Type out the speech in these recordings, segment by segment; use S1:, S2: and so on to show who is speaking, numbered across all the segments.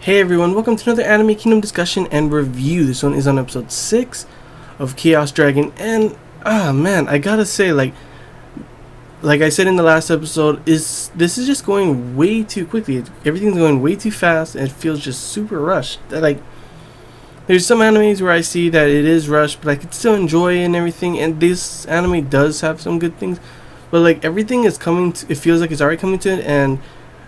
S1: Hey everyone, welcome to another Anime Kingdom discussion and review. This one is on episode 6 of Chaos Dragon, and man, I gotta say, like I said in the last episode, this is just going way too quickly. Everything's going way too fast, and it feels just super rushed. There's some animes where I see that it is rushed, but I could still enjoy it and everything, and this anime does have some good things, but like everything is coming to, it feels like it's already coming to an end.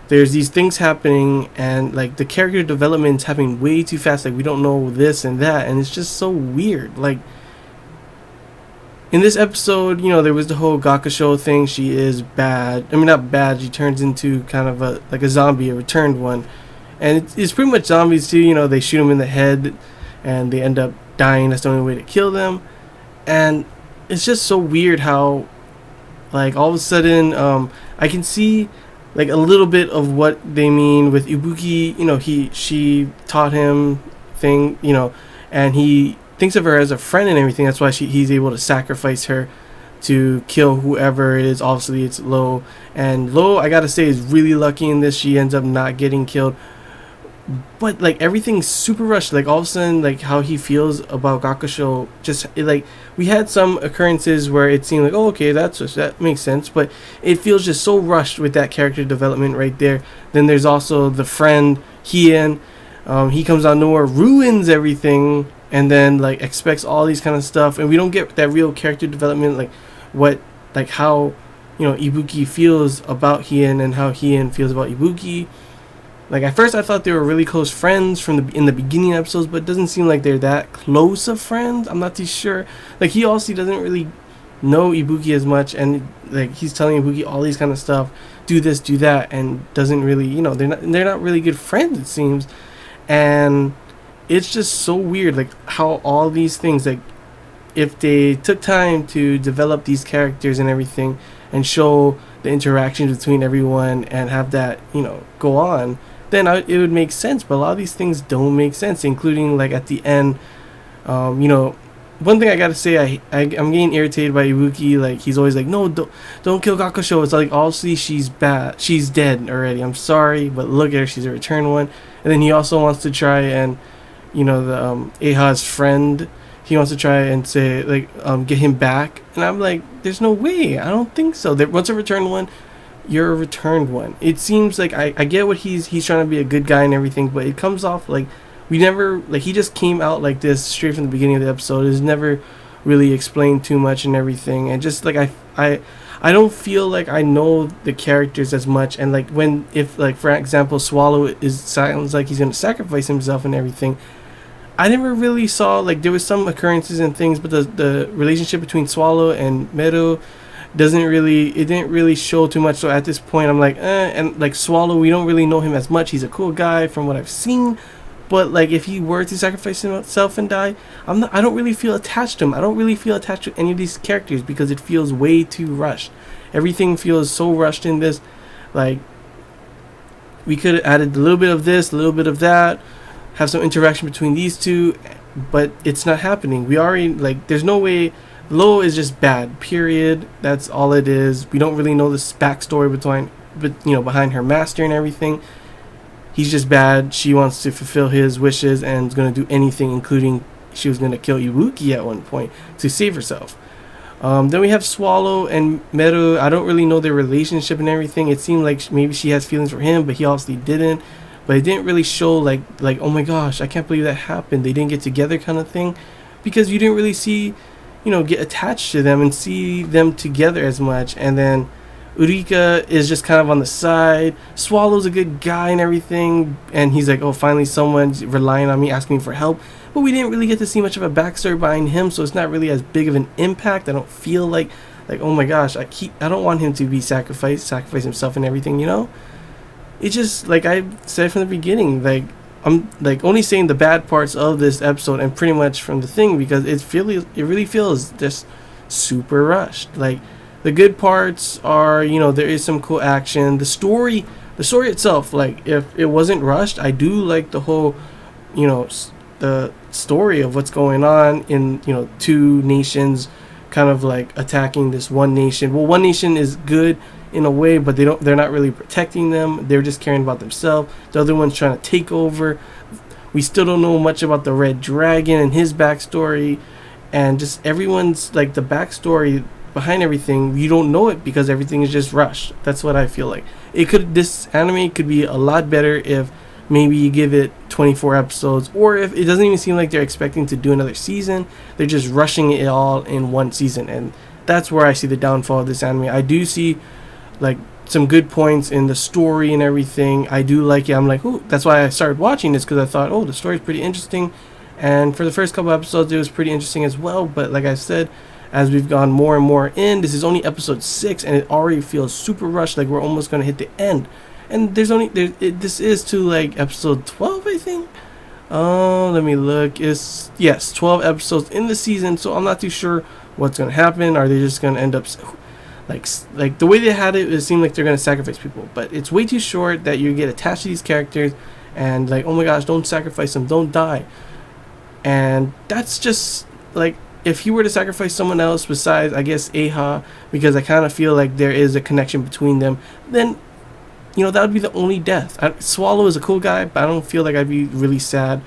S1: There's these things happening, and like the character development is happening way too fast. Like we don't know this and that, and it's just so weird. Like in this episode, you know, there was the whole Gakusho thing. She is bad. I mean, not bad. She turns into kind of a zombie, a returned one, and it's pretty much zombies too. You know, they shoot them in the head, and they end up dying. That's the only way to kill them, and it's just so weird how, like, all of a sudden, I can see like a little bit of what they mean with Ibuki. You know, she taught him thing, you know, and he thinks of her as a friend and everything. That's why he's able to sacrifice her to kill whoever it is. Obviously it's Lo, and Lo, I gotta say, is really lucky in this. She ends up not getting killed, but like everything's super rushed. Like all of a sudden, like how he feels about Gakusho, just like we had some occurrences where it seemed like, oh, okay, that makes sense, but it feels just so rushed with that character development right there. Then there's also the friend Hien. He comes out nowhere, ruins everything, and then like expects all these kind of stuff, and we don't get that real character development, like how, you know, Ibuki feels about Hien and how Hien feels about Ibuki. Like at first I thought they were really close friends in the beginning episodes, but it doesn't seem like they're that close of friends. I'm not too sure. Like he also doesn't really know Ibuki as much, and like he's telling Ibuki all these kind of stuff, do this, do that, and doesn't really, you know, they're not really good friends, it seems. And it's just so weird, like how all these things, like if they took time to develop these characters and everything and show the interactions between everyone and have that, you know, go on, then it would make sense. But a lot of these things don't make sense, including like at the end, you know, one thing I gotta say, I'm getting irritated by Ibuki. Like he's always like, no, don't kill Gakusho. It's like, obviously she's bad, she's dead already, I'm sorry, but look at her, she's a returned one. And then he also wants to try and, you know, the Eiha's friend, he wants to try and say, like, get him back, and I'm like, there's no way, I don't think so. Once a returned one, you're a returned one. It seems like I get what he's trying to be a good guy and everything, but it comes off like we never, like he just came out like this straight from the beginning of the episode. It's never really explained too much and everything, and just like I don't feel like I know the characters as much. And like if like for example Swallow sounds like he's gonna sacrifice himself and everything, I never really saw, like there was some occurrences and things, but the relationship between Swallow and Meru didn't really show too much. So at this point I'm like, and like Swallow, we don't really know him as much. He's a cool guy from what I've seen, but like if he were to sacrifice himself and die, I don't really feel attached to him. I don't really feel attached to any of these characters because it feels way too rushed. Everything feels so rushed in this. Like we could have added a little bit of this, a little bit of that, have some interaction between these two, but it's not happening. We already, like, there's no way. Lo is just bad, period. That's all it is. We don't really know this backstory behind her master and everything. He's just bad. She wants to fulfill his wishes and is going to do anything, including she was going to kill Ibuki at one point to save herself. Then we have Swallow and Meru. I don't really know their relationship and everything. It seemed like maybe she has feelings for him, but he obviously didn't. But it didn't really show like oh my gosh, I can't believe that happened, they didn't get together kind of thing, because you didn't really see, you know, get attached to them and see them together as much. And then Urika is just kind of on the side. Swallow's a good guy and everything, and he's like, oh, finally someone's relying on me, asking me for help. But we didn't really get to see much of a backstory behind him, so it's not really as big of an impact. I don't feel like oh my gosh, I don't want him to be sacrifice himself and everything, you know. It just, like I said from the beginning, like I'm like only saying the bad parts of this episode and pretty much from the thing, because it really feels just super rushed. Like the good parts are, you know, there is some cool action. The story itself, like if it wasn't rushed, I do like the whole, you know, the story of what's going on in, you know, two nations kind of like attacking this one nation. Well, one nation is good in a way, but they're not really protecting them. They're just caring about themselves. The other one's trying to take over. We still don't know much about the Red Dragon and his backstory, and just everyone's like the backstory behind everything. You don't know it because everything is just rushed. That's what I feel like. This anime could be a lot better if maybe you give it 24 episodes, or if it doesn't even seem like they're expecting to do another season. They're just rushing it all in one season, and that's where I see the downfall of this anime. I do see like some good points in the story and everything. I do like it. I'm like, ooh, that's why I started watching this, because I thought, oh, the story's pretty interesting. And for the first couple episodes, it was pretty interesting as well. But like I said, as we've gone more and more in, this is only episode 6, and it already feels super rushed, like we're almost going to hit the end. And this is to like episode 12, I think. Let me look. Yes, 12 episodes in the season, so I'm not too sure what's going to happen. Are they just going to end up like the way they had it seemed like they're going to sacrifice people, but it's way too short that you get attached to these characters and like, oh my gosh, don't sacrifice them, don't die. And that's just like, if you were to sacrifice someone else besides, I guess, Aha, because I kind of feel like there is a connection between them, then that would be the only death. Swallow is a cool guy, but I don't feel like I'd be really sad.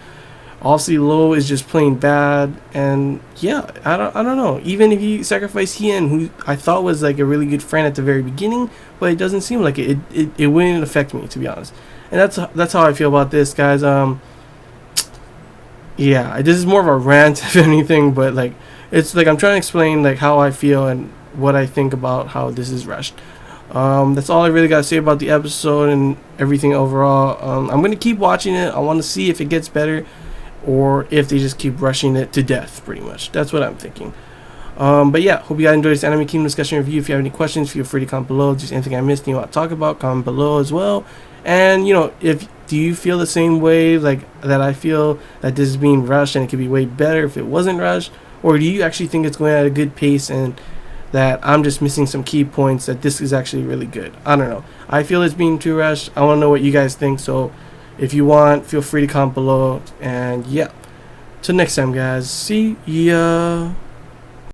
S1: Obviously, Lo is just plain bad, and yeah, I don't know. Even if you sacrifice Hien, who I thought was like a really good friend at the very beginning, but it doesn't seem like it wouldn't affect me, to be honest. And that's how I feel about this, guys. Yeah, this is more of a rant if anything, but like it's like I'm trying to explain like how I feel and what I think about how this is rushed. That's all I really gotta say about the episode and everything overall. I'm gonna keep watching it. I want to see if it gets better, or if they just keep rushing it to death, pretty much. That's what I'm thinking. But yeah, hope you guys enjoyed this Anime Kingdom discussion review. If you have any questions, feel free to comment below. Just anything I missed and you want to talk about, comment below as well. And do you feel the same way like that I feel, that this is being rushed and it could be way better if it wasn't rushed? Or do you actually think it's going at a good pace and that I'm just missing some key points, that this is actually really good? I don't know. I feel it's being too rushed. I want to know what you guys think. So if you want, feel free to comment below. And yeah, till next time, guys. See ya.